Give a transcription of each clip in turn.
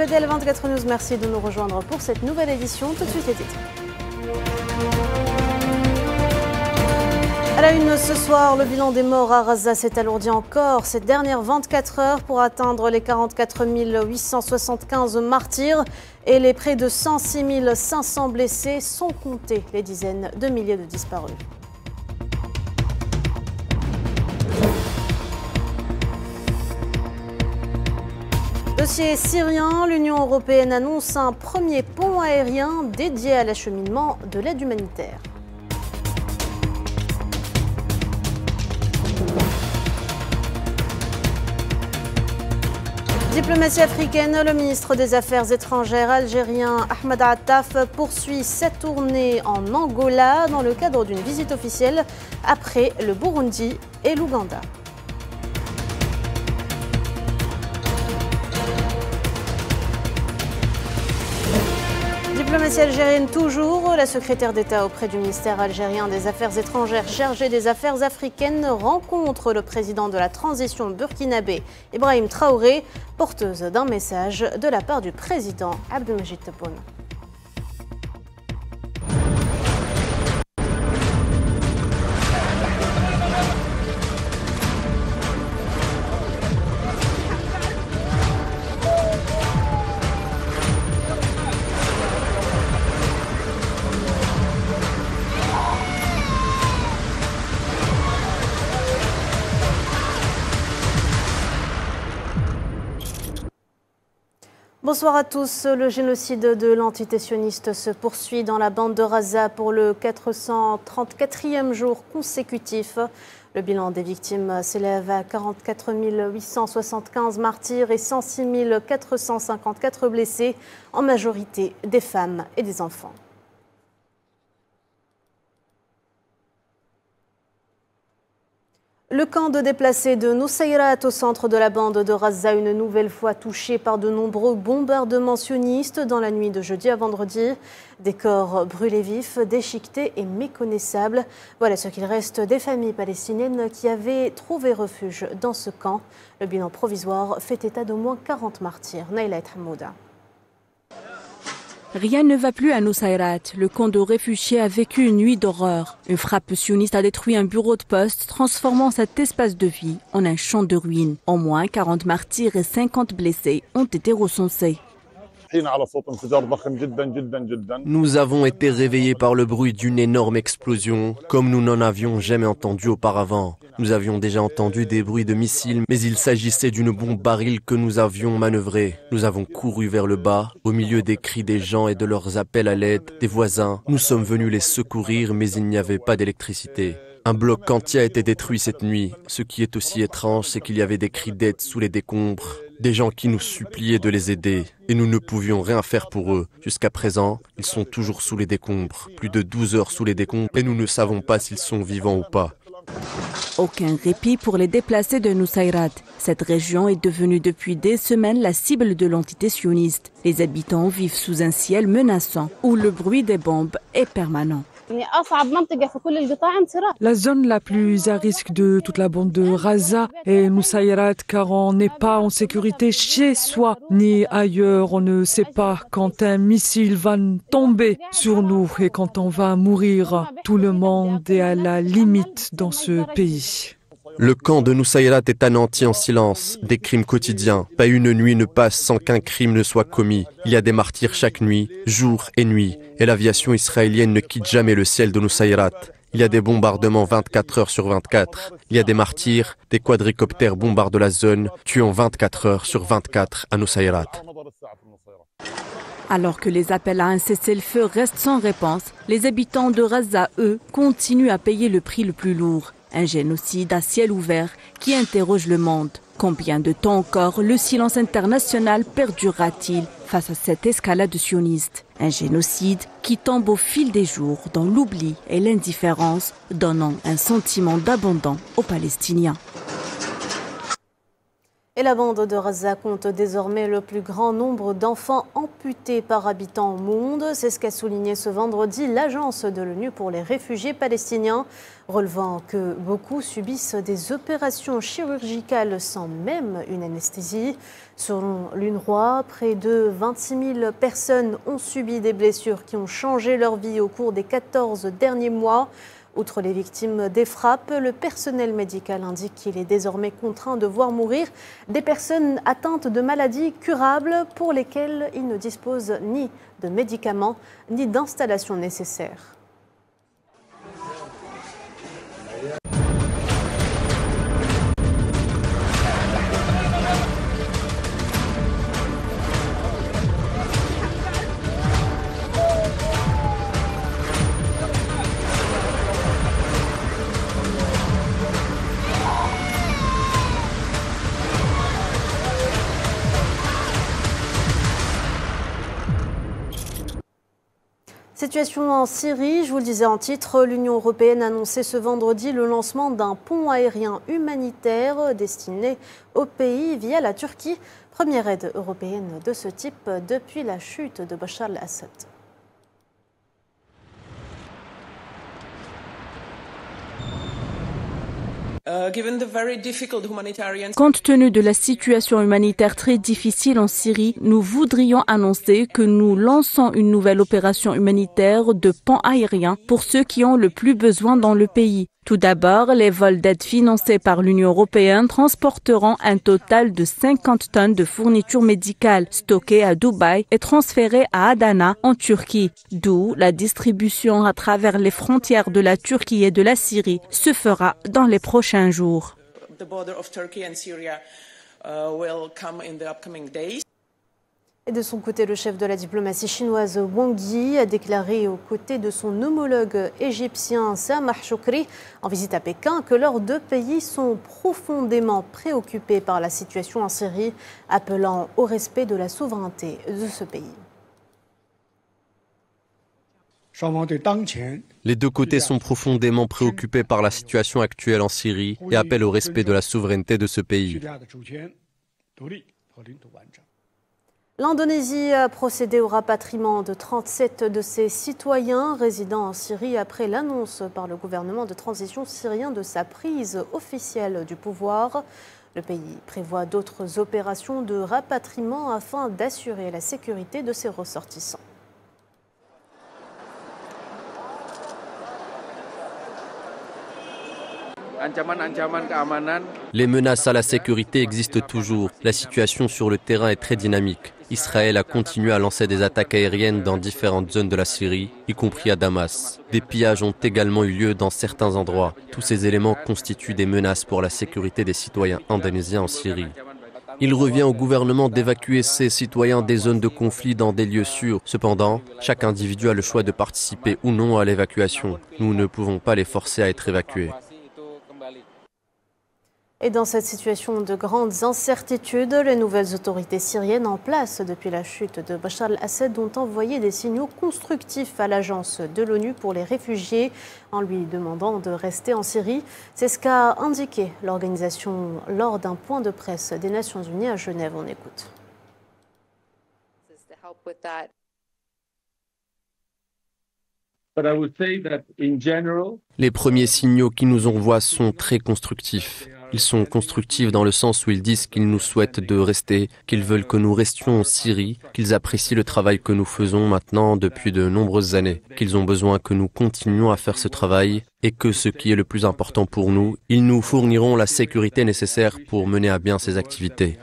VDL 24 News, merci de nous rejoindre pour cette nouvelle édition. Tout de suite les titres. À la une ce soir, le bilan des morts à Gaza s'est alourdi encore ces dernières 24 heures pour atteindre les 44 875 martyrs et les près de 106 500 blessés sont comptés, les dizaines de milliers de disparus. Dossier syrien, l'Union européenne annonce un premier pont aérien dédié à l'acheminement de l'aide humanitaire. Diplomatie africaine, le ministre des Affaires étrangères algérien Ahmed Attaf poursuit sa tournée en Angola dans le cadre d'une visite officielle après le Burundi et l'Ouganda. Diplomatie algérienne toujours, la secrétaire d'État auprès du ministère algérien des Affaires étrangères chargée des affaires africaines rencontre le président de la transition burkinabé, Ibrahim Traoré, porteuse d'un message de la part du président Abdelmajid Tebboune. Bonsoir à tous. Le génocide de l'entité sioniste se poursuit dans la bande de Gaza pour le 434e jour consécutif. Le bilan des victimes s'élève à 44 875 martyrs et 106 454 blessés, en majorité des femmes et des enfants. Le camp de déplacés de Nusayrat au centre de la bande de Gaza, une nouvelle fois touché par de nombreux bombardements sionistes dans la nuit de jeudi à vendredi. Des corps brûlés vifs, déchiquetés et méconnaissables. Voilà ce qu'il reste des familles palestiniennes qui avaient trouvé refuge dans ce camp. Le bilan provisoire fait état d'au moins 40 martyrs. Naïla Hamouda. Rien ne va plus à Nusayrat. Le camp de réfugiés a vécu une nuit d'horreur. Une frappe sioniste a détruit un bureau de poste, transformant cet espace de vie en un champ de ruines. Au moins 40 martyrs et 50 blessés ont été recensés. Nous avons été réveillés par le bruit d'une énorme explosion, comme nous n'en avions jamais entendu auparavant. Nous avions déjà entendu des bruits de missiles, mais il s'agissait d'une bombe baril que nous avions manœuvrée. Nous avons couru vers le bas, au milieu des cris des gens et de leurs appels à l'aide, des voisins. Nous sommes venus les secourir, mais il n'y avait pas d'électricité. Un bloc entier a été détruit cette nuit. Ce qui est aussi étrange, c'est qu'il y avait des cris d'aide sous les décombres. Des gens qui nous suppliaient de les aider. Et nous ne pouvions rien faire pour eux. Jusqu'à présent, ils sont toujours sous les décombres. Plus de 12 heures sous les décombres et nous ne savons pas s'ils sont vivants ou pas. Aucun répit pour les déplacés de Nusayrat. Cette région est devenue depuis des semaines la cible de l'entité sioniste. Les habitants vivent sous un ciel menaçant où le bruit des bombes est permanent. La zone la plus à risque de toute la bande de Gaza est Nusayrat, car on n'est pas en sécurité chez soi ni ailleurs. On ne sait pas quand un missile va tomber sur nous et quand on va mourir. Tout le monde est à la limite dans ce pays. Le camp de Nusayrat est anéanti en silence, des crimes quotidiens. Pas une nuit ne passe sans qu'un crime ne soit commis. Il y a des martyrs chaque nuit, jour et nuit. Et l'aviation israélienne ne quitte jamais le ciel de Nusayrat. Il y a des bombardements 24 heures sur 24. Il y a des martyrs, des quadricoptères bombardent la zone, tuant 24 heures sur 24 à Nusayrat. Alors que les appels à un cessez-le-feu restent sans réponse, les habitants de Gaza, eux, continuent à payer le prix le plus lourd. Un génocide à ciel ouvert qui interroge le monde. Combien de temps encore le silence international perdurera-t-il face à cette escalade sioniste? Un génocide qui tombe au fil des jours dans l'oubli et l'indifférence, donnant un sentiment d'abandon aux Palestiniens. Et la bande de Raza compte désormais le plus grand nombre d'enfants amputés par habitant au monde. C'est ce qu'a souligné ce vendredi l'Agence de l'ONU pour les réfugiés palestiniens, relevant que beaucoup subissent des opérations chirurgicales sans même une anesthésie. Selon l'UNRWA, près de 26 000 personnes ont subi des blessures qui ont changé leur vie au cours des 14 derniers mois. Outre les victimes des frappes, le personnel médical indique qu'il est désormais contraint de voir mourir des personnes atteintes de maladies curables pour lesquelles il ne dispose ni de médicaments ni d'installations nécessaires. Situation en Syrie, je vous le disais en titre, l'Union européenne a annoncé ce vendredi le lancement d'un pont aérien humanitaire destiné au pays via la Turquie. Première aide européenne de ce type depuis la chute de Bachar al-Assad. Compte tenu de la situation humanitaire très difficile en Syrie, nous voudrions annoncer que nous lançons une nouvelle opération humanitaire de pont aérien pour ceux qui ont le plus besoin dans le pays. Tout d'abord, les vols d'aide financés par l'Union européenne transporteront un total de 50 tonnes de fournitures médicales stockées à Dubaï et transférées à Adana, en Turquie. D'où la distribution à travers les frontières de la Turquie et de la Syrie se fera dans les prochains jours. Et de son côté, le chef de la diplomatie chinoise Wang Yi a déclaré aux côtés de son homologue égyptien Samah Shoukry en visite à Pékin que leurs deux pays sont profondément préoccupés par la situation en Syrie, appelant au respect de la souveraineté de ce pays. Les deux côtés sont profondément préoccupés par la situation actuelle en Syrie et appellent au respect de la souveraineté de ce pays. L'Indonésie a procédé au rapatriement de 37 de ses citoyens résidant en Syrie après l'annonce par le gouvernement de transition syrien de sa prise officielle du pouvoir. Le pays prévoit d'autres opérations de rapatriement afin d'assurer la sécurité de ses ressortissants. Les menaces à la sécurité existent toujours. La situation sur le terrain est très dynamique. Israël a continué à lancer des attaques aériennes dans différentes zones de la Syrie, y compris à Damas. Des pillages ont également eu lieu dans certains endroits. Tous ces éléments constituent des menaces pour la sécurité des citoyens indonésiens en Syrie. Il revient au gouvernement d'évacuer ses citoyens des zones de conflit dans des lieux sûrs. Cependant, chaque individu a le choix de participer ou non à l'évacuation. Nous ne pouvons pas les forcer à être évacués. Et dans cette situation de grandes incertitudes, les nouvelles autorités syriennes en place depuis la chute de Bachar al-Assad ont envoyé des signaux constructifs à l'agence de l'ONU pour les réfugiés en lui demandant de rester en Syrie. C'est ce qu'a indiqué l'organisation lors d'un point de presse des Nations Unies à Genève. On écoute. Les premiers signaux qui nous envoient sont très constructifs. Ils sont constructifs dans le sens où ils disent qu'ils nous souhaitent de rester, qu'ils veulent que nous restions en Syrie, qu'ils apprécient le travail que nous faisons maintenant depuis de nombreuses années, qu'ils ont besoin que nous continuions à faire ce travail et que ce qui est le plus important pour nous, ils nous fourniront la sécurité nécessaire pour mener à bien ces activités.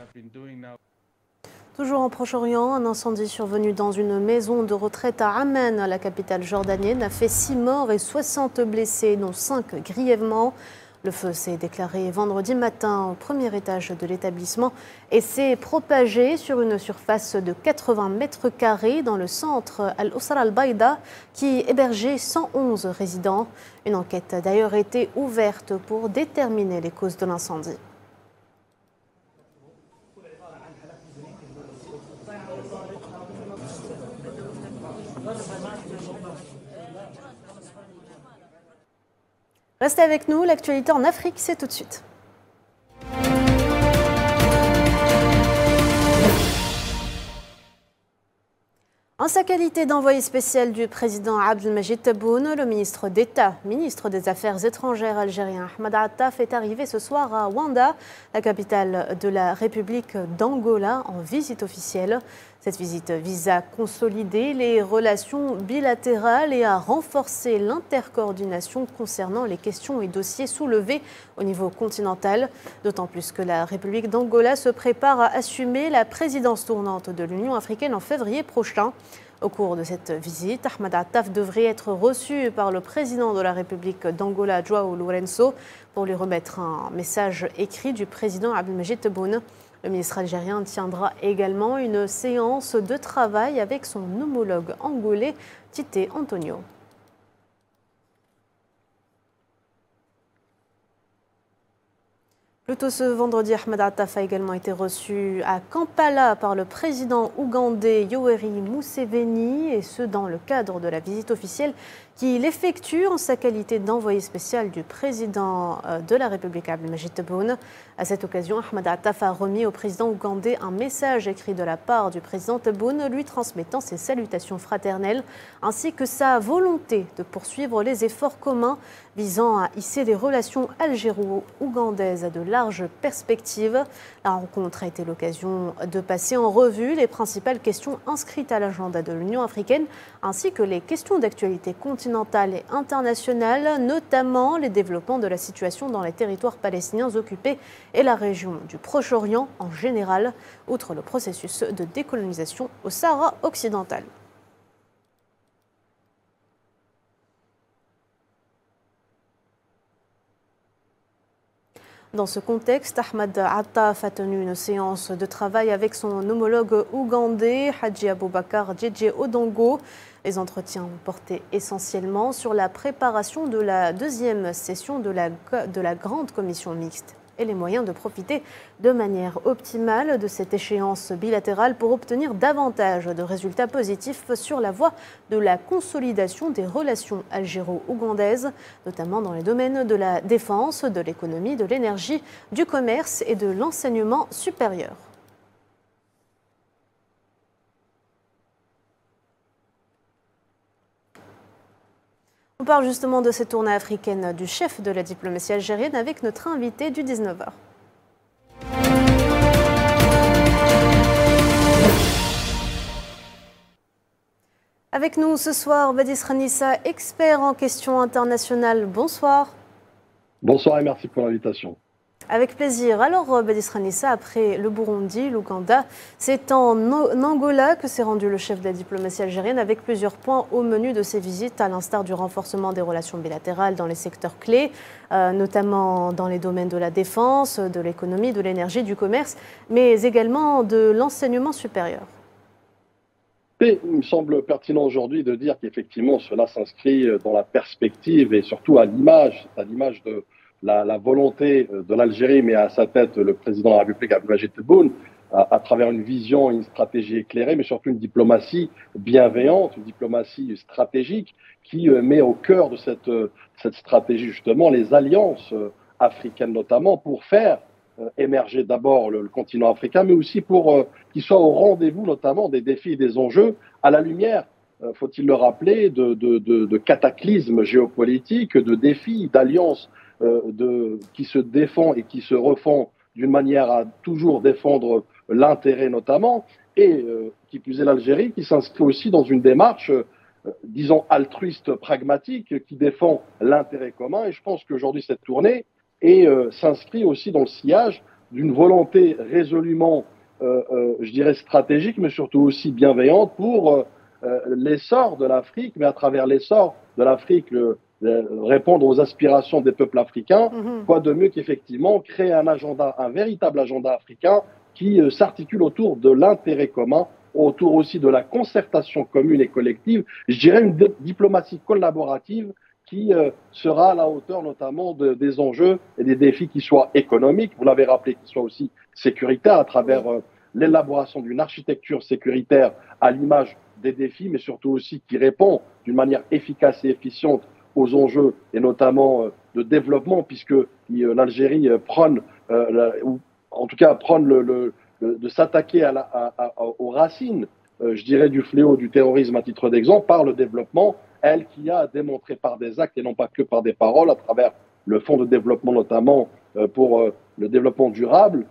Toujours en Proche-Orient, un incendie survenu dans une maison de retraite à Amman, la capitale jordanienne, a fait 6 morts et 60 blessés, dont 5 grièvement. Le feu s'est déclaré vendredi matin au premier étage de l'établissement et s'est propagé sur une surface de 80 mètres carrés dans le centre Al-Usra al-Baïda qui hébergeait 111 résidents. Une enquête a d'ailleurs été ouverte pour déterminer les causes de l'incendie. Restez avec nous, l'actualité en Afrique, c'est tout de suite. En sa qualité d'envoyé spécial du président Abdelmajid Tebboune, le ministre d'État, ministre des Affaires étrangères algérien Ahmed Attaf est arrivé ce soir à Ouanda, la capitale de la République d'Angola, en visite officielle. Cette visite vise à consolider les relations bilatérales et à renforcer l'intercoordination concernant les questions et dossiers soulevés au niveau continental. D'autant plus que la République d'Angola se prépare à assumer la présidence tournante de l'Union africaine en février prochain. Au cours de cette visite, Ahmed Attaf devrait être reçu par le président de la République d'Angola, João Lourenço, pour lui remettre un message écrit du président Abdelmajid Tebboune. Le ministre algérien tiendra également une séance de travail avec son homologue angolais, Tite Antonio. Plus tôt ce vendredi, Ahmed Attaf a également été reçu à Kampala par le président ougandais Yoweri Museveni, et ce dans le cadre de la visite officielle qu'il effectue en sa qualité d'envoyé spécial du président de la République Abdelmajid Tebboune. À cette occasion, Ahmed Attaf a remis au président ougandais un message écrit de la part du président Tebboune, lui transmettant ses salutations fraternelles ainsi que sa volonté de poursuivre les efforts communs visant à hisser les relations algéro-ougandaises à de larges perspectives. La rencontre a été l'occasion de passer en revue les principales questions inscrites à l'agenda de l'Union africaine ainsi que les questions d'actualité continentale et internationale, notamment les développements de la situation dans les territoires palestiniens occupés et la région du Proche-Orient en général, outre le processus de décolonisation au Sahara occidental. Dans ce contexte, Ahmed Attaf a tenu une séance de travail avec son homologue ougandais, Hadji Aboubakar Djedje Odongo. Les entretiens ont porté essentiellement sur la préparation de la deuxième session de la Grande Commission mixte et les moyens de profiter de manière optimale de cette échéance bilatérale pour obtenir davantage de résultats positifs sur la voie de la consolidation des relations algéro-ougandaises, notamment dans les domaines de la défense, de l'économie, de l'énergie, du commerce et de l'enseignement supérieur. On parle justement de cette tournée africaine du chef de la diplomatie algérienne avec notre invité du 19h. Avec nous ce soir, Badis Khanissa, expert en questions internationales. Bonsoir. Bonsoir et merci pour l'invitation. Avec plaisir. Alors, Badis Khanissa, après le Burundi, l'Ouganda, c'est en Angola que s'est rendu le chef de la diplomatie algérienne avec plusieurs points au menu de ses visites, à l'instar du renforcement des relations bilatérales dans les secteurs clés, notamment dans les domaines de la défense, de l'économie, de l'énergie, du commerce, mais également de l'enseignement supérieur. Et il me semble pertinent aujourd'hui de dire qu'effectivement cela s'inscrit dans la perspective et surtout à l'image de la volonté de l'Algérie, mais à sa tête le président de la République Abdelmajid Tebboune, à travers une vision, une stratégie éclairée, mais surtout une diplomatie bienveillante, une diplomatie stratégique qui met au cœur de cette stratégie justement les alliances africaines notamment pour faire émerger d'abord le continent africain, mais aussi pour qu'il soit au rendez-vous notamment des défis et des enjeux à la lumière, faut-il le rappeler, de cataclysmes géopolitiques, de défis, d'alliances qui se défendent et qui se refont d'une manière à toujours défendre l'intérêt notamment, et qui plus est l'Algérie, qui s'inscrit aussi dans une démarche, disons, altruiste, pragmatique, qui défend l'intérêt commun. Et je pense qu'aujourd'hui, cette tournée s'inscrit aussi dans le sillage d'une volonté résolument, je dirais, stratégique, mais surtout aussi bienveillante pour l'essor de l'Afrique, mais à travers l'essor de l'Afrique, répondre aux aspirations des peuples africains, quoi de mieux qu'effectivement créer un véritable agenda africain qui s'articule autour de l'intérêt commun, autour aussi de la concertation commune et collective, je dirais une diplomatie collaborative qui sera à la hauteur notamment des enjeux et des défis qui soient économiques, vous l'avez rappelé, qui soient aussi sécuritaires à travers l'élaboration d'une architecture sécuritaire à l'image des défis, mais surtout aussi qui répond d'une manière efficace et efficiente aux enjeux et notamment de développement, puisque l'Algérie prône, ou en tout cas prône de s'attaquer aux racines je dirais, du fléau du terrorisme à titre d'exemple par le développement, elle qui a démontré par des actes et non pas que par des paroles, à travers le fonds de développement notamment pour le développement durable,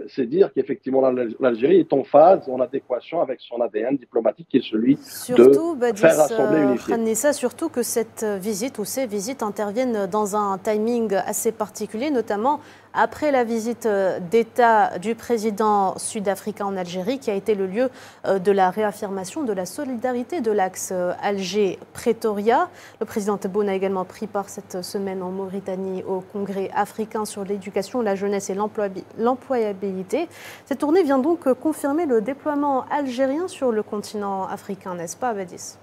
c'est dire qu'effectivement l'Algérie est en phase, en adéquation avec son ADN diplomatique qui est celui surtout, de faire l'Assemblée unifiée. Khanissa, surtout que cette visite ou ces visites interviennent dans un timing assez particulier, notamment après la visite d'État du président sud-africain en Algérie, qui a été le lieu de la réaffirmation de la solidarité de l'axe Alger-Pretoria. Le président Tebboune a également pris part cette semaine en Mauritanie au Congrès africain sur l'éducation, la jeunesse et l'employabilité. Cette tournée vient donc confirmer le déploiement algérien sur le continent africain, n'est-ce pas, Badis ?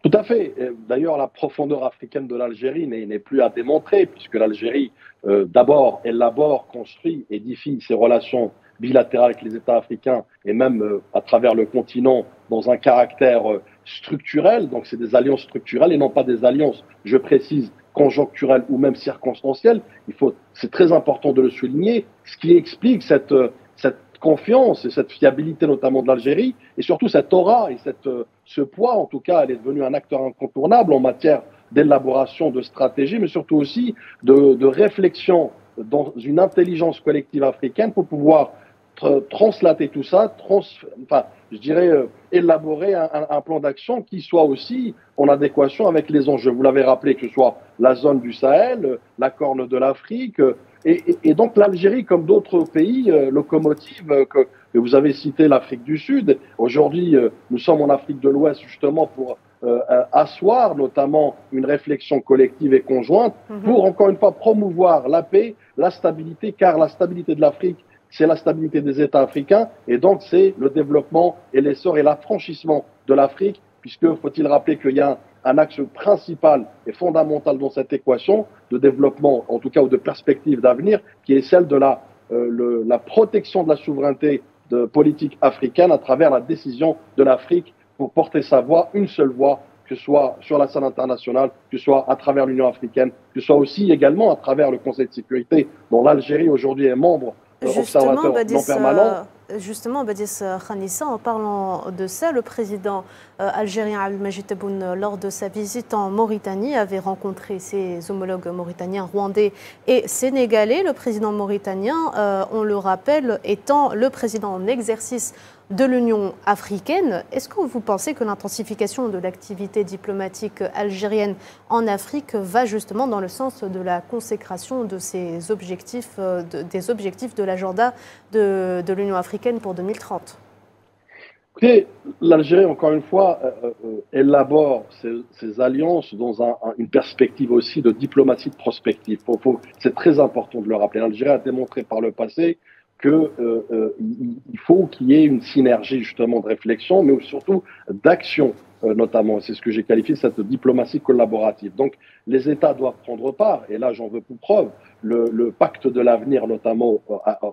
Tout à fait. D'ailleurs, la profondeur africaine de l'Algérie n'est plus à démontrer, puisque l'Algérie, d'abord, élabore, construit, édifie ses relations bilatérales avec les États africains et même à travers le continent dans un caractère structurel. Donc, c'est des alliances structurelles et non pas des alliances, je précise, conjoncturelles ou même circonstancielles. C'est très important de le souligner, ce qui explique cette confiance et cette fiabilité notamment de l'Algérie et surtout cette aura et ce poids, en tout cas, elle est devenue un acteur incontournable en matière d'élaboration de stratégie, mais surtout aussi de réflexion dans une intelligence collective africaine pour pouvoir translater tout ça, élaborer un plan d'action qui soit aussi en adéquation avec les enjeux. Vous l'avez rappelé, que ce soit la zone du Sahel, la Corne de l'Afrique, et donc l'Algérie, comme d'autres pays, locomotives, que vous avez cité l'Afrique du Sud. Aujourd'hui, nous sommes en Afrique de l'Ouest justement pour asseoir notamment une réflexion collective et conjointe pour, encore une fois, promouvoir la paix, la stabilité, car la stabilité de l'Afrique, c'est la stabilité des États africains, et donc c'est le développement et l'essor et l'affranchissement de l'Afrique, puisque, faut-il rappeler qu'il y a un axe principal et fondamental dans cette équation de développement, en tout cas, ou de perspective d'avenir, qui est celle de la protection de la souveraineté politique africaine à travers la décision de l'Afrique pour porter sa voix, une seule voix, que ce soit sur la scène internationale, que ce soit à travers l'Union africaine, que ce soit aussi également à travers le Conseil de sécurité, dont l'Algérie aujourd'hui est membre observateur non permanent. Justement, Badis Khanissa, en parlant de ça, le président algérien Abdelmadjid Tebboune, lors de sa visite en Mauritanie, avait rencontré ses homologues mauritaniens, rwandais et sénégalais. Le président mauritanien, on le rappelle, étant le président en exercice de l'Union africaine. Est-ce que vous pensez que l'intensification de l'activité diplomatique algérienne en Afrique va justement dans le sens de la consécration de ces objectifs, des objectifs de l'agenda de l'Union africaine pour 2030 ? Écoutez, l'Algérie, encore une fois, élabore ses alliances dans une perspective aussi de diplomatie de prospective. C'est très important de le rappeler. L'Algérie a démontré par le passé qu'il faut qu'il y ait une synergie justement de réflexion, mais surtout d'action notamment. C'est ce que j'ai qualifié cette diplomatie collaborative. Donc les États doivent prendre part, et là j'en veux pour preuve, le pacte de l'avenir notamment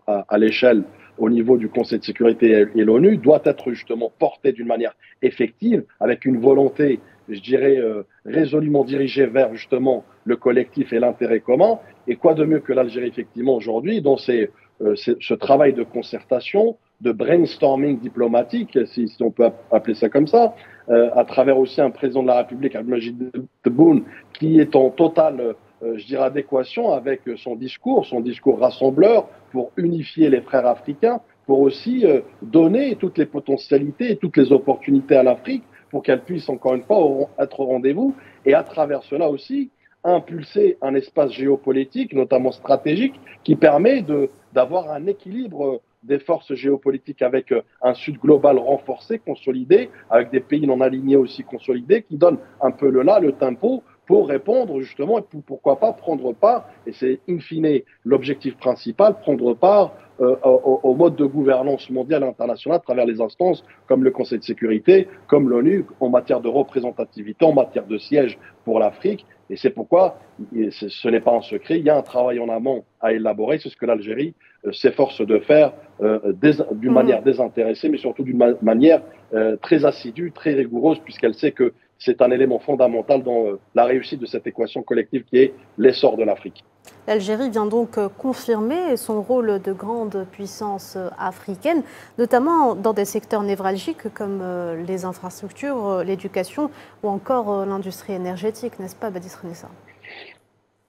à l'échelle au niveau du Conseil de sécurité et l'ONU doit être justement porté d'une manière effective, avec une volonté, je dirais, résolument dirigée vers justement le collectif et l'intérêt commun. Et quoi de mieux que l'Algérie effectivement aujourd'hui dans ce travail de concertation, de brainstorming diplomatique, si on peut appeler ça comme ça, à travers aussi un président de la République, Abdelmadjid Tebboune, qui est en totale, je dirais, adéquation avec son discours rassembleur pour unifier les frères africains, pour aussi donner toutes les potentialités et toutes les opportunités à l'Afrique pour qu'elle puisse, encore une fois, être au rendez-vous, et à travers cela aussi, impulser un espace géopolitique, notamment stratégique, qui permet d'avoir un équilibre des forces géopolitiques avec un Sud global renforcé, consolidé, avec des pays non alignés aussi consolidés, qui donnent un peu le tempo pour répondre justement, et pourquoi pas prendre part, et c'est in fine l'objectif principal, prendre part au mode de gouvernance mondiale et internationale à travers les instances comme le Conseil de sécurité, comme l'ONU, en matière de représentativité, en matière de siège pour l'Afrique. Et c'est pourquoi, ce n'est pas un secret, il y a un travail en amont à élaborer. C'est ce que l'Algérie s'efforce de faire d'une manière désintéressée, mais surtout d'une manière très assidue, très rigoureuse, puisqu'elle sait qu'il c'est un élément fondamental dans la réussite de cette équation collective qui est l'essor de l'Afrique. L'Algérie vient donc confirmer son rôle de grande puissance africaine, notamment dans des secteurs névralgiques comme les infrastructures, l'éducation ou encore l'industrie énergétique, n'est-ce pas, Badis Renessa?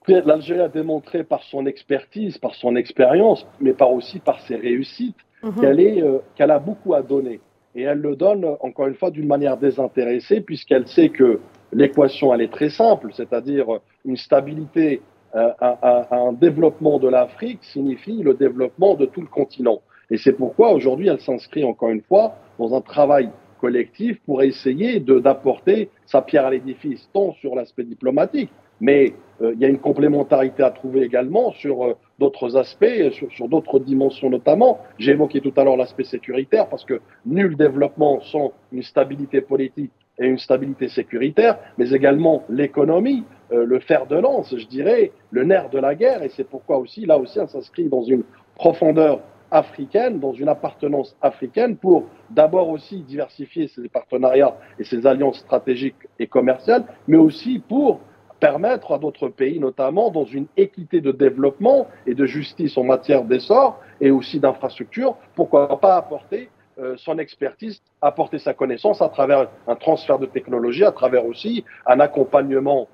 L'Algérie a démontré par son expertise, par son expérience, mais aussi par ses réussites, qu'elle a beaucoup à donner. Et elle le donne, encore une fois, d'une manière désintéressée, puisqu'elle sait que l'équation, elle est très simple, c'est-à-dire une stabilité, un développement de l'Afrique signifie le développement de tout le continent. Et c'est pourquoi, aujourd'hui, elle s'inscrit, encore une fois, dans un travail collectif pour essayer d'apporter sa pierre à l'édifice, tant sur l'aspect diplomatique, mais il y a une complémentarité à trouver également sur d'autres aspects, sur d'autres dimensions notamment. J'ai évoqué tout à l'heure l'aspect sécuritaire parce que nul développement sans une stabilité politique et une stabilité sécuritaire, mais également l'économie, le fer de lance, je dirais, le nerf de la guerre. Et c'est pourquoi aussi, là aussi, elle s'inscrit dans une profondeur africaine, dans une appartenance africaine pour d'abord aussi diversifier ses partenariats et ses alliances stratégiques et commerciales, mais aussi pour permettre à d'autres pays, notamment dans une équité de développement et de justice en matière d'essor et aussi d'infrastructures, pourquoi pas apporter son expertise, apporter sa connaissance à travers un transfert de technologie, à travers aussi un accompagnement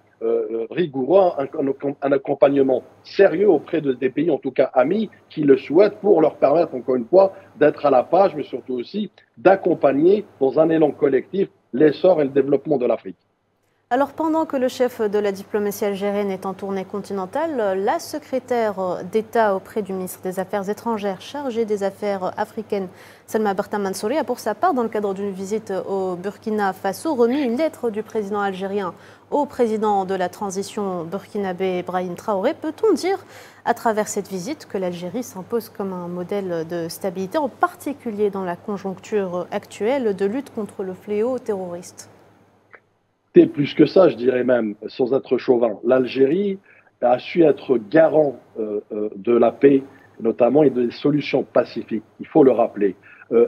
rigoureux, un accompagnement sérieux auprès des pays, en tout cas amis, qui le souhaitent pour leur permettre, encore une fois, d'être à la page, mais surtout aussi d'accompagner dans un élan collectif l'essor et le développement de l'Afrique. Alors pendant que le chef de la diplomatie algérienne est en tournée continentale, la secrétaire d'État auprès du ministre des Affaires étrangères chargée des affaires africaines, Salma Berta Mansouri, a pour sa part, dans le cadre d'une visite au Burkina Faso, remis une lettre du président algérien au président de la transition burkinabé Brahim Traoré. Peut-on dire à travers cette visite que l'Algérie s'impose comme un modèle de stabilité, en particulier dans la conjoncture actuelle de lutte contre le fléau terroriste ? Plus que ça, je dirais même, sans être chauvin, l'Algérie a su être garant de la paix, notamment, et des solutions pacifiques. Il faut le rappeler.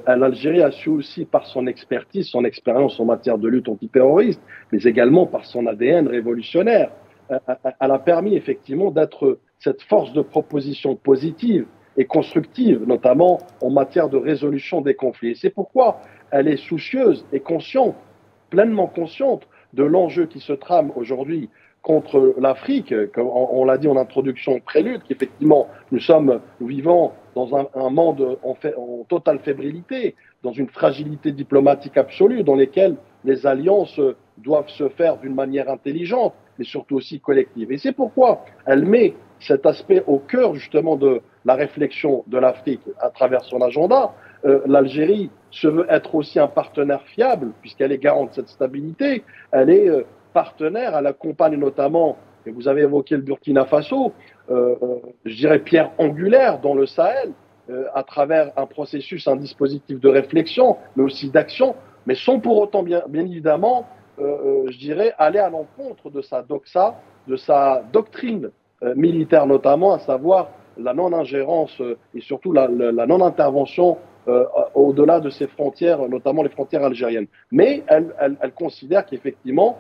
L'Algérie a su aussi, par son expertise, son expérience en matière de lutte antiterroriste, mais également par son ADN révolutionnaire, elle a permis effectivement d'être cette force de proposition positive et constructive, notamment en matière de résolution des conflits. Et c'est pourquoi elle est soucieuse et consciente, pleinement consciente, de l'enjeu qui se trame aujourd'hui contre l'Afrique, comme on l'a dit en introduction prélude, qu'effectivement nous vivons dans un monde en totale fébrilité, dans une fragilité diplomatique absolue, dans lesquelles les alliances doivent se faire d'une manière intelligente, mais surtout aussi collective. Et c'est pourquoi elle met cet aspect au cœur justement de la réflexion de l'Afrique à travers son agenda. L'Algérie se veut être aussi un partenaire fiable, puisqu'elle est garante de cette stabilité. Elle est partenaire, elle accompagne notamment, et vous avez évoqué le Burkina Faso, je dirais pierre angulaire dans le Sahel, à travers un processus, un dispositif de réflexion, mais aussi d'action, mais sans pour autant, bien évidemment, je dirais, aller à l'encontre de sa doxa, de sa doctrine militaire notamment, à savoir la non-ingérence et surtout la non-intervention au-delà de ses frontières, notamment les frontières algériennes. Mais elle considère qu'effectivement,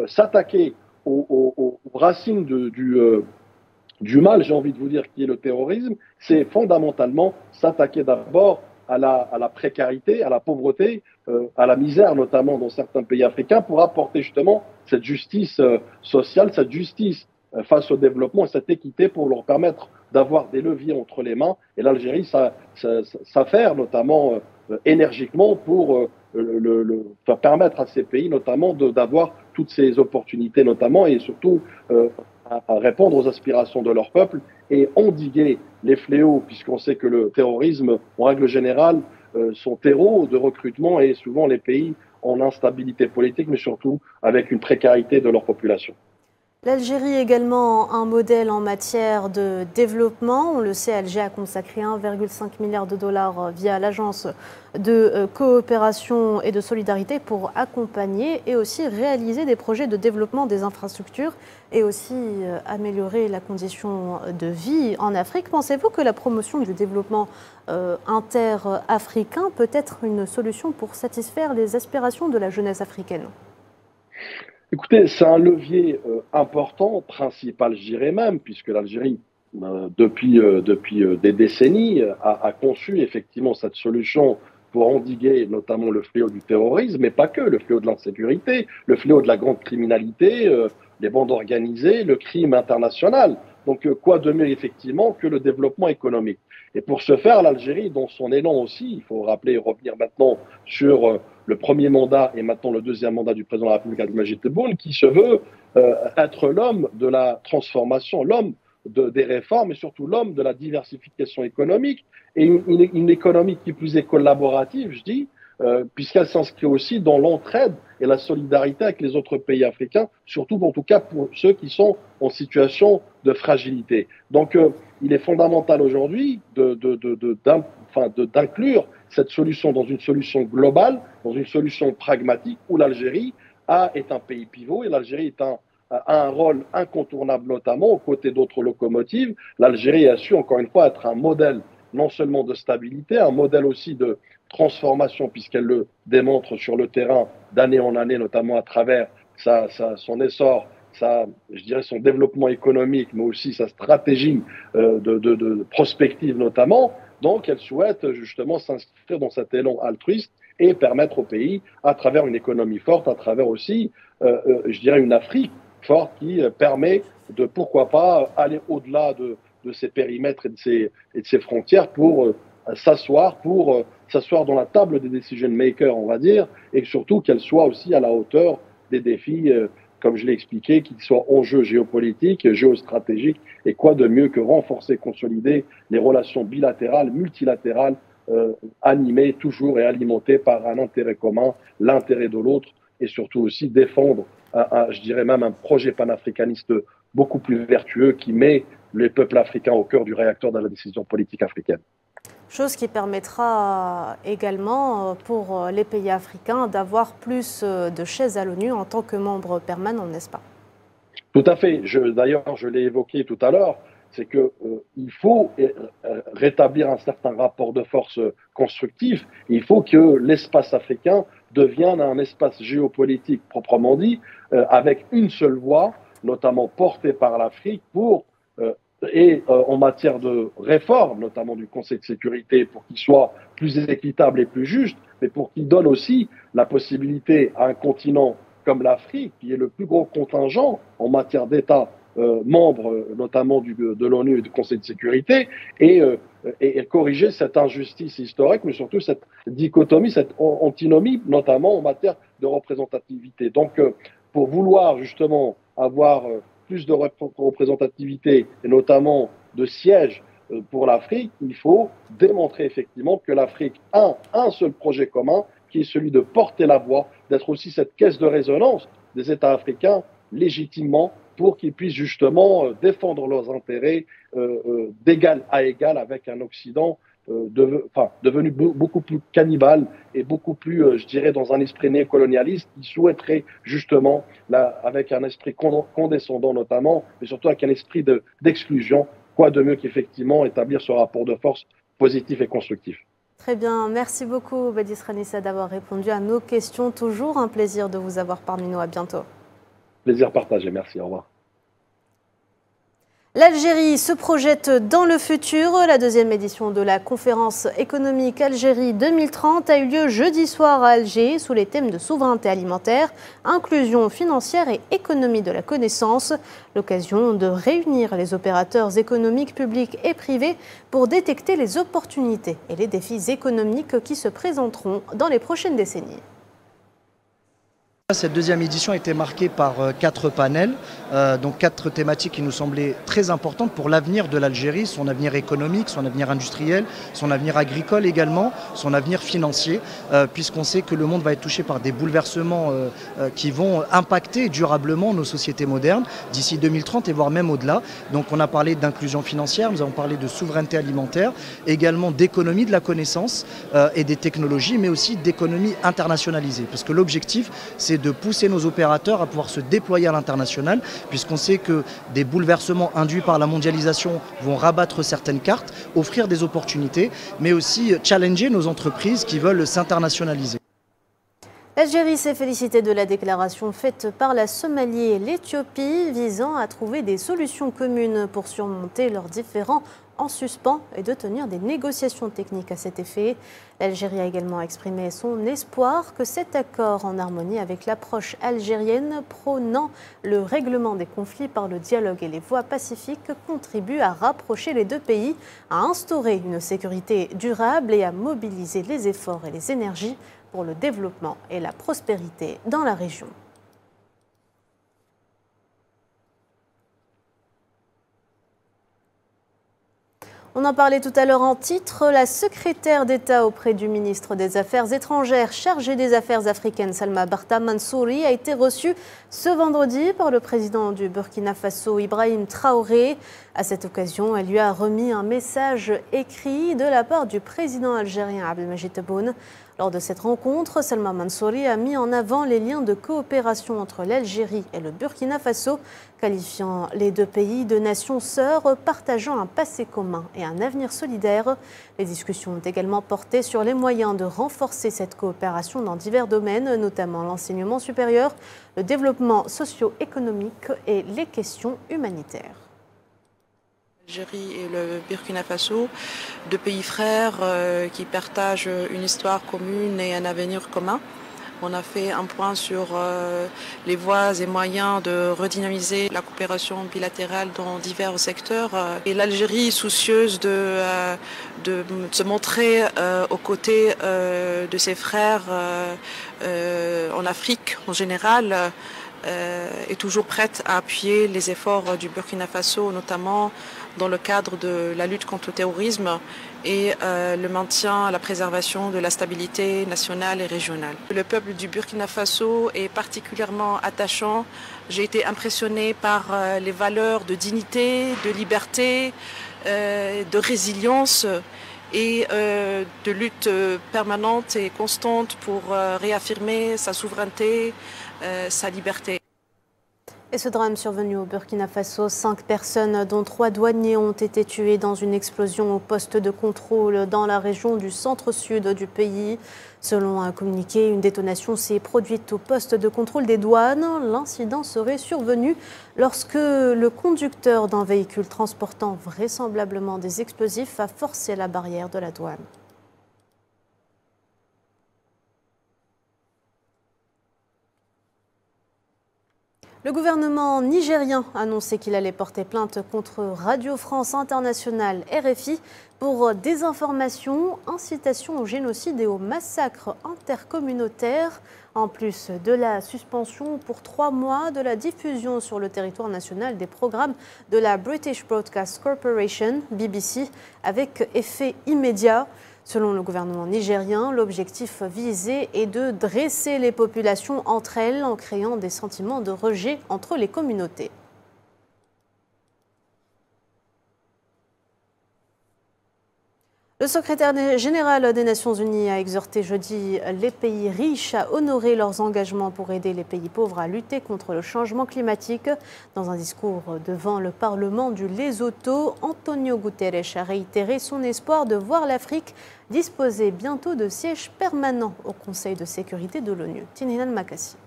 s'attaquer aux racines du mal, j'ai envie de vous dire, qui est le terrorisme, c'est fondamentalement s'attaquer d'abord à la précarité, à la pauvreté, à la misère, notamment dans certains pays africains, pour apporter justement cette justice sociale, cette justice face au développement et cette équité pour leur permettre d'avoir des leviers entre les mains. Et l'Algérie s'affaire notamment énergiquement pour permettre à ces pays notamment d'avoir toutes ces opportunités notamment et surtout à répondre aux aspirations de leur peuple et endiguer les fléaux, puisqu'on sait que le terrorisme, en règle générale, son terreau de recrutement est souvent les pays en instabilité politique, mais surtout avec une précarité de leur population. L'Algérie est également un modèle en matière de développement. On le sait, Alger a consacré 1,5 milliard de dollars via l'agence de coopération et de solidarité pour accompagner et aussi réaliser des projets de développement des infrastructures et aussi améliorer la condition de vie en Afrique. Pensez-vous que la promotion du développement inter-africain peut être une solution pour satisfaire les aspirations de la jeunesse africaine ? Écoutez, c'est un levier important, principal, je dirais même, puisque l'Algérie, depuis des décennies, a conçu effectivement cette solution pour endiguer notamment le fléau du terrorisme, mais pas que, le fléau de l'insécurité, le fléau de la grande criminalité, les bandes organisées, le crime international. Donc, quoi de mieux effectivement que le développement économique. Et pour ce faire, l'Algérie, dans son élan aussi, il faut rappeler et revenir maintenant sur le premier mandat et maintenant le deuxième mandat du président de la République, Abdelmadjid Tebboune, qui se veut être l'homme de la transformation, l'homme des réformes et surtout l'homme de la diversification économique et une économie qui plus est collaborative, je dis, puisqu'elle s'inscrit aussi dans l'entraide et la solidarité avec les autres pays africains, surtout en tout cas pour ceux qui sont en situation de fragilité. Donc il est fondamental aujourd'hui d'inclure cette solution dans une solution globale, dans une solution pragmatique où l'Algérie est un pays pivot et l'Algérie a un rôle incontournable, notamment aux côtés d'autres locomotives. L'Algérie a su, encore une fois, être un modèle non seulement de stabilité, un modèle aussi de transformation, puisqu'elle le démontre sur le terrain d'année en année, notamment à travers son essor, je dirais son développement économique, mais aussi sa stratégie de prospective notamment. Donc, elle souhaite justement s'inscrire dans cet élan altruiste et permettre au pays, à travers une économie forte, à travers aussi, je dirais, une Afrique forte qui permet de, pourquoi pas, aller au-delà de ces périmètres et de ces frontières pour s'asseoir dans la table des decision makers, on va dire, et surtout qu'elle soit aussi à la hauteur des défis, comme je l'ai expliqué, qu'ils soient enjeux géopolitiques, géostratégiques, et quoi de mieux que renforcer, consolider les relations bilatérales, multilatérales, animées toujours et alimentées par un intérêt commun, l'intérêt de l'autre, et surtout aussi défendre, je dirais même un projet panafricaniste beaucoup plus vertueux qui met les peuples africains au cœur du réacteur de la décision politique africaine. Chose qui permettra également pour les pays africains d'avoir plus de chaises à l'ONU en tant que membre permanent, n'est-ce pas? Tout à fait. D'ailleurs, je l'ai évoqué tout à l'heure, c'est qu'il faut rétablir un certain rapport de force constructif. Il faut que l'espace africain devienne un espace géopolitique proprement dit, avec une seule voix, notamment portée par l'Afrique en matière de réforme, notamment du Conseil de sécurité, pour qu'il soit plus équitable et plus juste, mais pour qu'il donne aussi la possibilité à un continent comme l'Afrique, qui est le plus gros contingent en matière d'États membres, notamment de l'ONU et du Conseil de sécurité, et corriger cette injustice historique, mais surtout cette dichotomie, cette antinomie, notamment en matière de représentativité. Donc, pour vouloir justement avoir plus de représentativité et notamment de sièges pour l'Afrique, il faut démontrer effectivement que l'Afrique a un seul projet commun qui est celui de porter la voix, d'être aussi cette caisse de résonance des États africains légitimement pour qu'ils puissent justement défendre leurs intérêts d'égal à égal avec un Occident devenu beaucoup plus cannibale et beaucoup plus, je dirais, dans un esprit néocolonialiste qui souhaiterait justement, avec un esprit condescendant notamment, mais surtout avec un esprit d'exclusion, quoi de mieux qu'effectivement établir ce rapport de force positif et constructif. Très bien, merci beaucoup Badis Ranissa d'avoir répondu à nos questions. Toujours un plaisir de vous avoir parmi nous, à bientôt. Plaisir partagé, merci, au revoir. L'Algérie se projette dans le futur. La deuxième édition de la conférence économique Algérie 2030 a eu lieu jeudi soir à Alger sous les thèmes de souveraineté alimentaire, inclusion financière et économie de la connaissance. L'occasion de réunir les opérateurs économiques publics et privés pour détecter les opportunités et les défis économiques qui se présenteront dans les prochaines décennies. Cette deuxième édition a été marquée par 4 panels, donc 4 thématiques qui nous semblaient très importantes pour l'avenir de l'Algérie, son avenir économique, son avenir industriel, son avenir agricole également, son avenir financier, puisqu'on sait que le monde va être touché par des bouleversements qui vont impacter durablement nos sociétés modernes d'ici 2030 et voire même au-delà. Donc on a parlé d'inclusion financière, nous avons parlé de souveraineté alimentaire, également d'économie de la connaissance et des technologies, mais aussi d'économie internationalisée, parce que l'objectif c'est de pousser nos opérateurs à pouvoir se déployer à l'international, puisqu'on sait que des bouleversements induits par la mondialisation vont rabattre certaines cartes, offrir des opportunités, mais aussi challenger nos entreprises qui veulent s'internationaliser. L'Algérie s'est félicitée de la déclaration faite par la Somalie et l'Éthiopie visant à trouver des solutions communes pour surmonter leurs différends en suspens et de tenir des négociations techniques à cet effet. L'Algérie a également exprimé son espoir que cet accord, en harmonie avec l'approche algérienne prônant le règlement des conflits par le dialogue et les voies pacifiques, contribue à rapprocher les deux pays, à instaurer une sécurité durable et à mobiliser les efforts et les énergies pour le développement et la prospérité dans la région. On en parlait tout à l'heure en titre, la secrétaire d'État auprès du ministre des Affaires étrangères chargée des affaires africaines, Salma Barta Mansouri, a été reçue ce vendredi par le président du Burkina Faso, Ibrahim Traoré. À cette occasion, elle lui a remis un message écrit de la part du président algérien Abdelmadjid Tebboune. Lors de cette rencontre, Salma Mansouri a mis en avant les liens de coopération entre l'Algérie et le Burkina Faso, qualifiant les deux pays de nations sœurs partageant un passé commun et un avenir solidaire. Les discussions ont également porté sur les moyens de renforcer cette coopération dans divers domaines, notamment l'enseignement supérieur, le développement socio-économique et les questions humanitaires. L'Algérie et le Burkina Faso, deux pays frères qui partagent une histoire commune et un avenir commun. On a fait un point sur les voies et moyens de redynamiser la coopération bilatérale dans divers secteurs. Et l'Algérie, soucieuse de se montrer aux côtés de ses frères en Afrique en général, est toujours prête à appuyer les efforts du Burkina Faso, notamment dans le cadre de la lutte contre le terrorisme et le maintien, la préservation de la stabilité nationale et régionale. Le peuple du Burkina Faso est particulièrement attachant. J'ai été impressionnée par les valeurs de dignité, de liberté, de résilience et de lutte permanente et constante pour réaffirmer sa souveraineté, sa liberté. Et ce drame survenu au Burkina Faso, 5 personnes, dont 3 douaniers, ont été tuées dans une explosion au poste de contrôle dans la région du centre-sud du pays. Selon un communiqué, une détonation s'est produite au poste de contrôle des douanes. L'incident serait survenu lorsque le conducteur d'un véhicule transportant vraisemblablement des explosifs a forcé la barrière de la douane. Le gouvernement nigérien a annoncé qu'il allait porter plainte contre Radio France Internationale RFI pour désinformation, incitation au génocide et au massacre intercommunautaire, en plus de la suspension pour 3 mois de la diffusion sur le territoire national des programmes de la British Broadcast Corporation, BBC, avec effet immédiat. Selon le gouvernement nigérien, l'objectif visé est de dresser les populations entre elles en créant des sentiments de rejet entre les communautés. Le secrétaire général des Nations Unies a exhorté jeudi les pays riches à honorer leurs engagements pour aider les pays pauvres à lutter contre le changement climatique. Dans un discours devant le Parlement du Lesotho, Antonio Guterres a réitéré son espoir de voir l'Afrique disposer bientôt de sièges permanents au Conseil de sécurité de l'ONU. Tininan Makassi.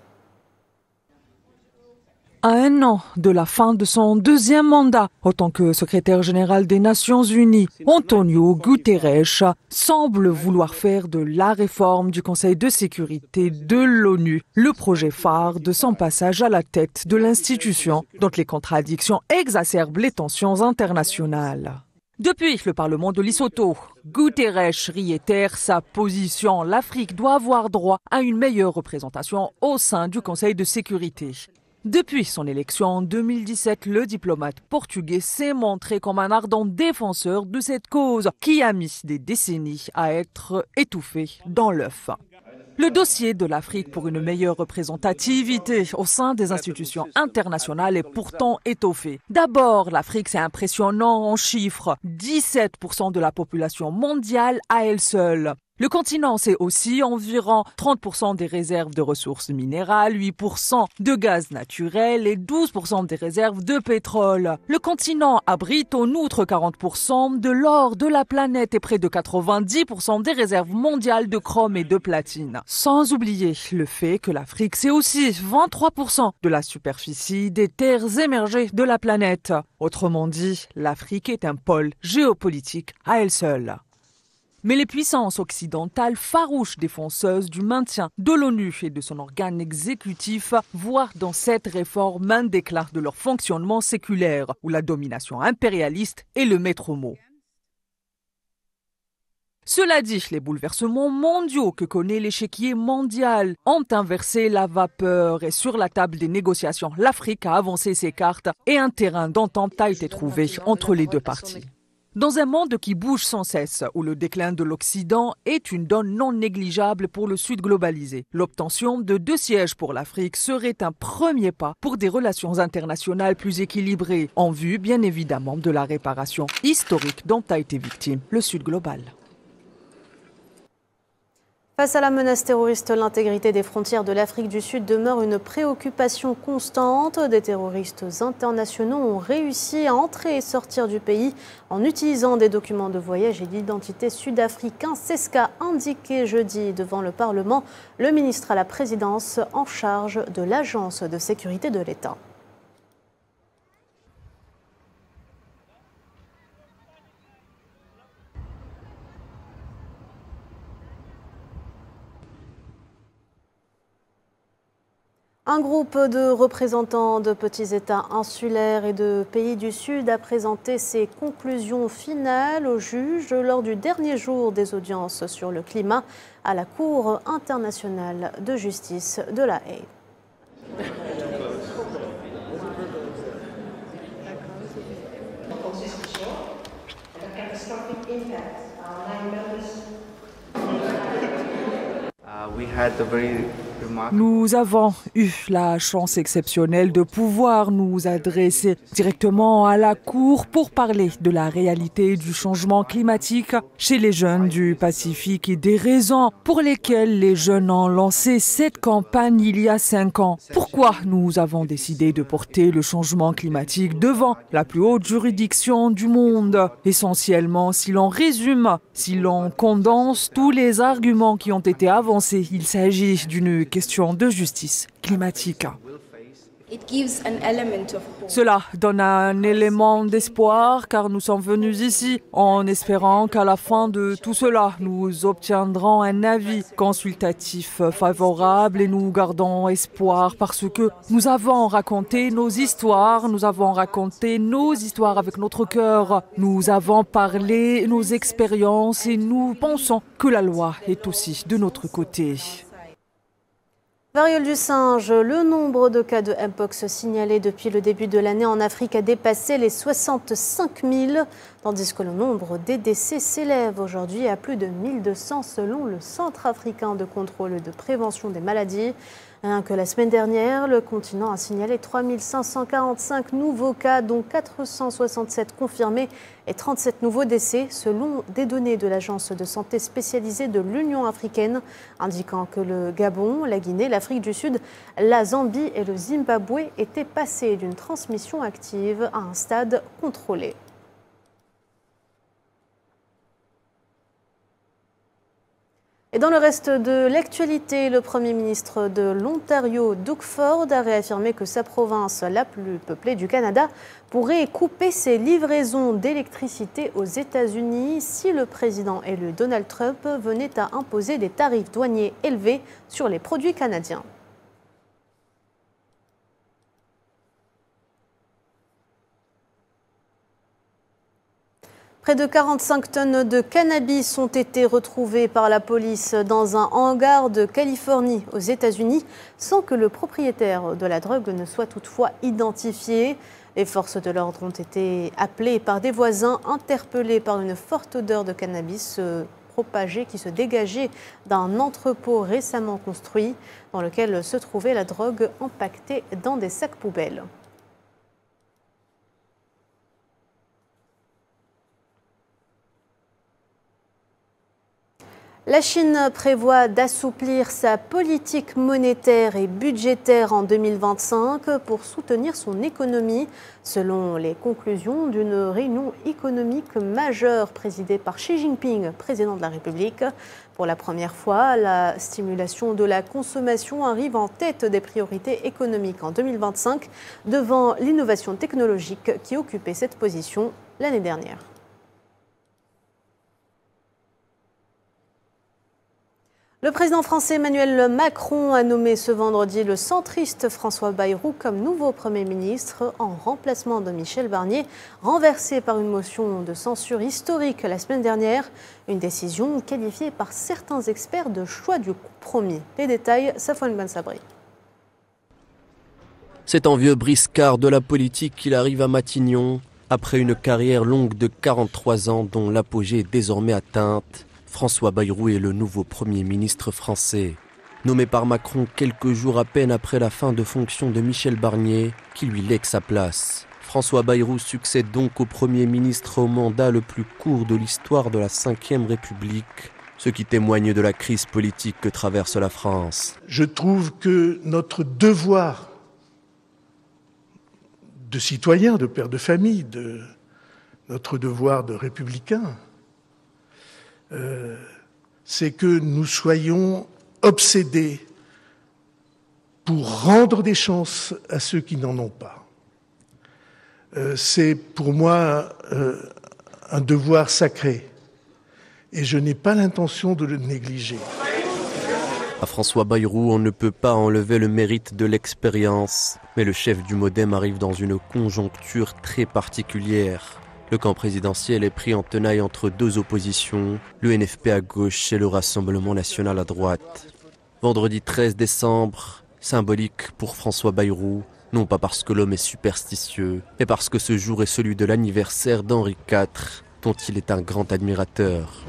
À 1 an de la fin de son 2e mandat, en tant que secrétaire général des Nations Unies, Antonio Guterres semble vouloir faire de la réforme du Conseil de sécurité de l'ONU le projet phare de son passage à la tête de l'institution, dont les contradictions exacerbent les tensions internationales. Depuis le Parlement de Lesotho, Guterres réitère sa position. L'Afrique doit avoir droit à une meilleure représentation au sein du Conseil de sécurité. Depuis son élection en 2017, le diplomate portugais s'est montré comme un ardent défenseur de cette cause qui a mis des décennies à être étouffée dans l'œuf. Le dossier de l'Afrique pour une meilleure représentativité au sein des institutions internationales est pourtant étoffé. D'abord, l'Afrique, c'est impressionnant en chiffres. 17% de la population mondiale à elle seule. Le continent, c'est aussi environ 30% des réserves de ressources minérales, 8% de gaz naturel et 12% des réserves de pétrole. Le continent abrite en outre 40% de l'or de la planète et près de 90% des réserves mondiales de chrome et de platine. Sans oublier le fait que l'Afrique, c'est aussi 23% de la superficie des terres émergées de la planète. Autrement dit, l'Afrique est un pôle géopolitique à elle seule. Mais les puissances occidentales, farouches défenseuses du maintien de l'ONU et de son organe exécutif, voient dans cette réforme un déclin de leur fonctionnement séculaire, où la domination impérialiste est le maître mot. Cela dit, les bouleversements mondiaux que connaît l'échiquier mondial ont inversé la vapeur et sur la table des négociations, l'Afrique a avancé ses cartes et un terrain d'entente a été trouvé entre les deux parties. Dans un monde qui bouge sans cesse, où le déclin de l'Occident est une donne non négligeable pour le Sud globalisé, l'obtention de 2 sièges pour l'Afrique serait un premier pas pour des relations internationales plus équilibrées, en vue bien évidemment de la réparation historique dont a été victime le Sud global. Face à la menace terroriste, l'intégrité des frontières de l'Afrique du Sud demeure une préoccupation constante. Des terroristes internationaux ont réussi à entrer et sortir du pays en utilisant des documents de voyage et d'identité sud-africains. C'est ce qu'a indiqué jeudi devant le Parlement le ministre à la présidence en charge de l'Agence de sécurité de l'État. Un groupe de représentants de petits États insulaires et de pays du Sud a présenté ses conclusions finales aux juges lors du dernier jour des audiences sur le climat à la Cour internationale de justice de La Haye. Nous avons eu la chance exceptionnelle de pouvoir nous adresser directement à la Cour pour parler de la réalité du changement climatique chez les jeunes du Pacifique et des raisons pour lesquelles les jeunes ont lancé cette campagne il y a 5 ans. Pourquoi nous avons décidé de porter le changement climatique devant la plus haute juridiction du monde? Essentiellement, si l'on résume, si l'on condense tous les arguments qui ont été avancés, il s'agit d'une question de justice climatique. Cela donne un élément d'espoir car nous sommes venus ici en espérant qu'à la fin de tout cela, nous obtiendrons un avis consultatif favorable et nous gardons espoir parce que nous avons raconté nos histoires avec notre cœur. Nous avons parlé nos expériences et nous pensons que la loi est aussi de notre côté. Variole du singe, le nombre de cas de Mpox signalés depuis le début de l'année en Afrique a dépassé les 65 000, tandis que le nombre des décès s'élève aujourd'hui à plus de 1200 selon le Centre africain de contrôle et de prévention des maladies. Rien que la semaine dernière, le continent a signalé 3 545 nouveaux cas, dont 467 confirmés et 37 nouveaux décès, selon des données de l'Agence de santé spécialisée de l'Union africaine, indiquant que le Gabon, la Guinée, l'Afrique du Sud, la Zambie et le Zimbabwe étaient passés d'une transmission active à un stade contrôlé. Et dans le reste de l'actualité, le Premier ministre de l'Ontario, Doug Ford, a réaffirmé que sa province, la plus peuplée du Canada, pourrait couper ses livraisons d'électricité aux États-Unis si le président élu Donald Trump venait à imposer des tarifs douaniers élevés sur les produits canadiens. Près de 45 tonnes de cannabis ont été retrouvées par la police dans un hangar de Californie aux États-Unis sans que le propriétaire de la drogue ne soit toutefois identifié. Les forces de l'ordre ont été appelées par des voisins interpellés par une forte odeur de cannabis propagée qui se dégageait d'un entrepôt récemment construit dans lequel se trouvait la drogue empaquetée dans des sacs poubelles. La Chine prévoit d'assouplir sa politique monétaire et budgétaire en 2025 pour soutenir son économie, selon les conclusions d'une réunion économique majeure présidée par Xi Jinping, président de la République. Pour la première fois, la stimulation de la consommation arrive en tête des priorités économiques en 2025, devant l'innovation technologique qui occupait cette position l'année dernière. Le président français Emmanuel Macron a nommé ce vendredi le centriste François Bayrou comme nouveau Premier ministre en remplacement de Michel Barnier, renversé par une motion de censure historique la semaine dernière. Une décision qualifiée par certains experts de choix du compromis. Les détails, Safwan Ben Sabri. C'est en vieux briscard de la politique qu'il arrive à Matignon, après une carrière longue de 43 ans dont l'apogée est désormais atteinte. François Bayrou est le nouveau Premier ministre français. Nommé par Macron quelques jours à peine après la fin de fonction de Michel Barnier, qui lui lègue sa place. François Bayrou succède donc au Premier ministre au mandat le plus court de l'histoire de la Ve République, ce qui témoigne de la crise politique que traverse la France. Je trouve que notre devoir de citoyen, de père de famille, notre devoir de républicain, c'est que nous soyons obsédés pour rendre des chances à ceux qui n'en ont pas. C'est pour moi un devoir sacré et je n'ai pas l'intention de le négliger. À François Bayrou, on ne peut pas enlever le mérite de l'expérience, mais le chef du MoDem arrive dans une conjoncture très particulière. Le camp présidentiel est pris en tenaille entre deux oppositions, le NFP à gauche et le Rassemblement national à droite. Vendredi 13 décembre, symbolique pour François Bayrou, non pas parce que l'homme est superstitieux, mais parce que ce jour est celui de l'anniversaire d'Henri IV, dont il est un grand admirateur.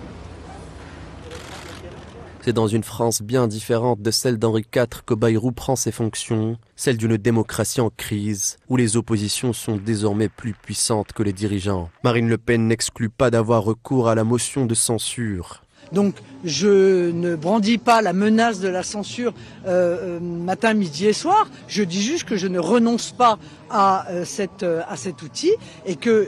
C'est dans une France bien différente de celle d'Henri IV que Bayrou prend ses fonctions, celle d'une démocratie en crise, où les oppositions sont désormais plus puissantes que les dirigeants. Marine Le Pen n'exclut pas d'avoir recours à la motion de censure. Donc je ne brandis pas la menace de la censure matin, midi et soir, je dis juste que je ne renonce pas à cet outil et que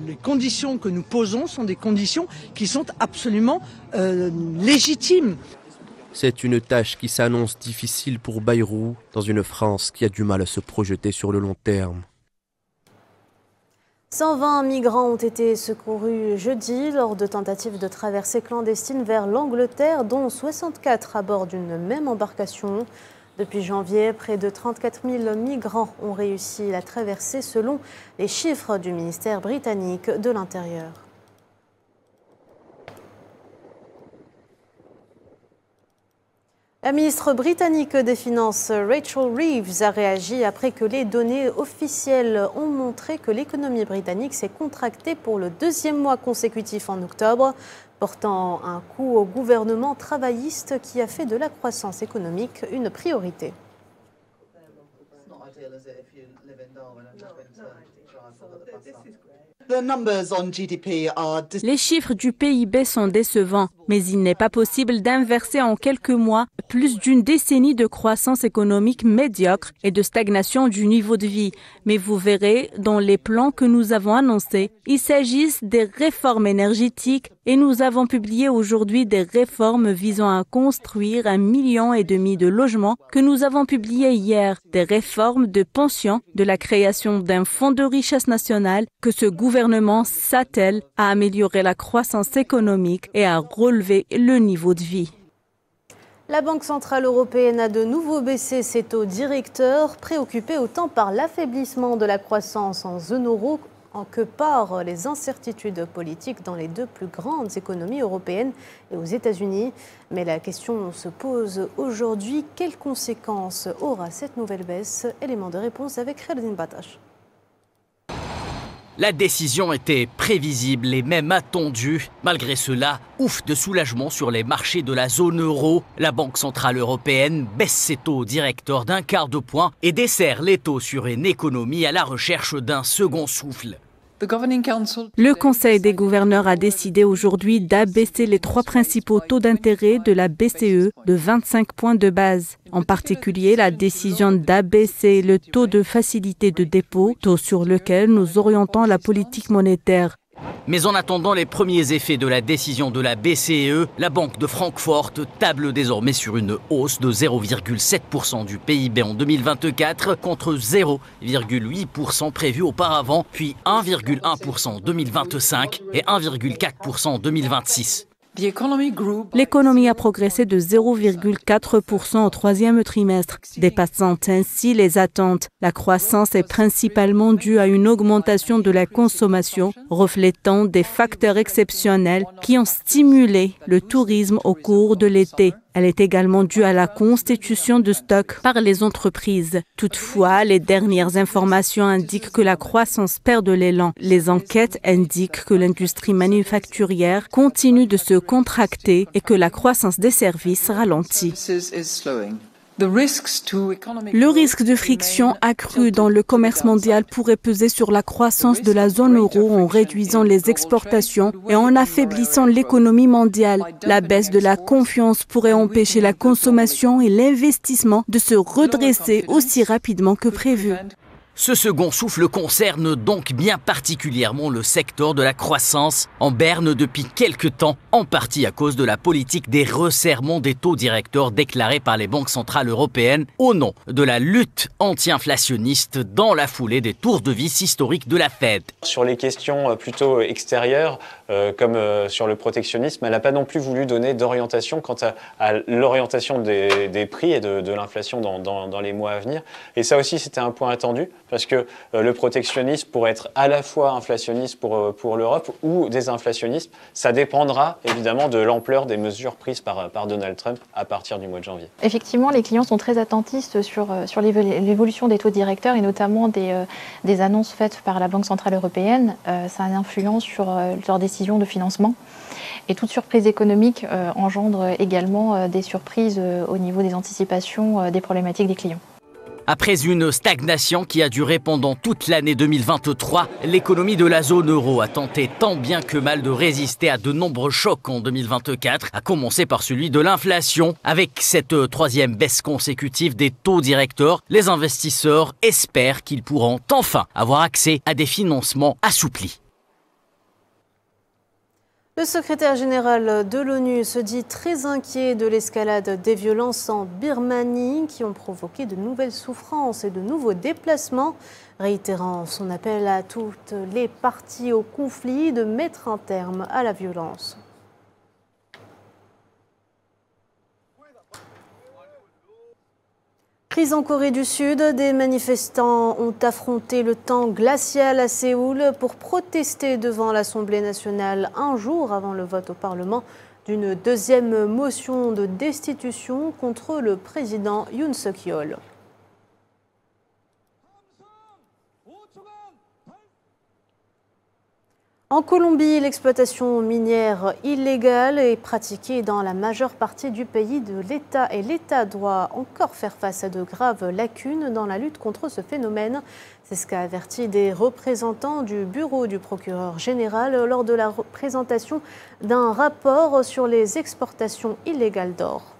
les conditions que nous posons sont des conditions qui sont absolument légitimes. C'est une tâche qui s'annonce difficile pour Bayrou, dans une France qui a du mal à se projeter sur le long terme. 120 migrants ont été secourus jeudi lors de tentatives de traversée clandestine vers l'Angleterre, dont 64 à bord d'une même embarcation. Depuis janvier, près de 34 000 migrants ont réussi la traversée selon les chiffres du ministère britannique de l'Intérieur. La ministre britannique des Finances, Rachel Reeves, a réagi après que les données officielles ont montré que l'économie britannique s'est contractée pour le deuxième mois consécutif en octobre, portant un coup au gouvernement travailliste qui a fait de la croissance économique une priorité. Les chiffres du PIB sont décevants, mais il n'est pas possible d'inverser en quelques mois plus d'une décennie de croissance économique médiocre et de stagnation du niveau de vie. Mais vous verrez, dans les plans que nous avons annoncés, il s'agit des réformes énergétiques et nous avons publié aujourd'hui des réformes visant à construire 1,5 million de logements que nous avons publiés hier, des réformes de pensions, de la création d'un fonds de richesse nationale que ce gouvernement s'attelle à améliorer la croissance économique et à relever le niveau de vie. La Banque centrale européenne a de nouveau baissé ses taux directeurs, préoccupée autant par l'affaiblissement de la croissance en zone euro que par les incertitudes politiques dans les deux plus grandes économies européennes et aux États-Unis. Mais la question se pose aujourd'hui, quelles conséquences aura cette nouvelle baisse? Élément de réponse avec Khaldin Batash. La décision était prévisible et même attendue. Malgré cela, ouf de soulagement sur les marchés de la zone euro. La Banque centrale européenne baisse ses taux directeurs d'1/4 de point et desserre les taux sur une économie à la recherche d'un second souffle. Le Conseil des gouverneurs a décidé aujourd'hui d'abaisser les 3 principaux taux d'intérêt de la BCE de 25 points de base. En particulier, la décision d'abaisser le taux de facilité de dépôt, taux sur lequel nous orientons la politique monétaire. Mais en attendant les premiers effets de la décision de la BCE, la Banque de Francfort table désormais sur une hausse de 0,7% du PIB en 2024 contre 0,8% prévu auparavant, puis 1,1% en 2025 et 1,4% en 2026. L'économie a progressé de 0,4% au 3e trimestre, dépassant ainsi les attentes. La croissance est principalement due à une augmentation de la consommation, reflétant des facteurs exceptionnels qui ont stimulé le tourisme au cours de l'été. Elle est également due à la constitution de stocks par les entreprises. Toutefois, les dernières informations indiquent que la croissance perd de l'élan. Les enquêtes indiquent que l'industrie manufacturière continue de se contracter et que la croissance des services ralentit. Le risque de friction accru dans le commerce mondial pourrait peser sur la croissance de la zone euro en réduisant les exportations et en affaiblissant l'économie mondiale. La baisse de la confiance pourrait empêcher la consommation et l'investissement de se redresser aussi rapidement que prévu. Ce second souffle concerne donc bien particulièrement le secteur de la croissance, en berne depuis quelques temps, en partie à cause de la politique des resserrements des taux directeurs déclarés par les banques centrales européennes au nom de la lutte anti-inflationniste dans la foulée des tours de vis historiques de la Fed. Sur les questions plutôt extérieures, comme sur le protectionnisme, elle n'a pas non plus voulu donner d'orientation quant à l'orientation des prix et de l'inflation dans les mois à venir. Et ça aussi, c'était un point attendu, parce que le protectionnisme pourrait être à la fois inflationniste pour l'Europe ou désinflationniste. Ça dépendra évidemment de l'ampleur des mesures prises par Donald Trump à partir du mois de janvier. Effectivement, les clients sont très attentistes sur l'évolution des taux directeurs et notamment des annonces faites par la Banque centrale européenne. Ça a une influence sur leurs décisions de financement. Et toute surprise économique engendre également des surprises au niveau des anticipations des problématiques des clients. Après une stagnation qui a duré pendant toute l'année 2023, l'économie de la zone euro a tenté tant bien que mal de résister à de nombreux chocs en 2024, à commencer par celui de l'inflation. Avec cette 3e baisse consécutive des taux directeurs, les investisseurs espèrent qu'ils pourront enfin avoir accès à des financements assouplis. Le secrétaire général de l'ONU se dit très inquiet de l'escalade des violences en Birmanie qui ont provoqué de nouvelles souffrances et de nouveaux déplacements, réitérant son appel à toutes les parties au conflit de mettre un terme à la violence. Crise en Corée du Sud, des manifestants ont affronté le temps glacial à Séoul pour protester devant l'Assemblée nationale un jour avant le vote au Parlement d'une 2e motion de destitution contre le président Yoon Suk-yeol. En Colombie, l'exploitation minière illégale est pratiquée dans la majeure partie du pays de l'État et l'État doit encore faire face à de graves lacunes dans la lutte contre ce phénomène. C'est ce qu'a averti des représentants du bureau du procureur général lors de la présentation d'un rapport sur les exportations illégales d'or.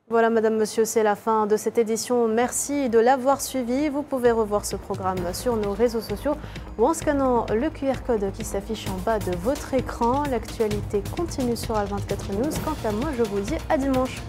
Voilà, Madame, Monsieur, c'est la fin de cette édition. Merci de l'avoir suivi. Vous pouvez revoir ce programme sur nos réseaux sociaux ou en scannant le QR code qui s'affiche en bas de votre écran. L'actualité continue sur Al24 News. Quant à moi, je vous dis à dimanche.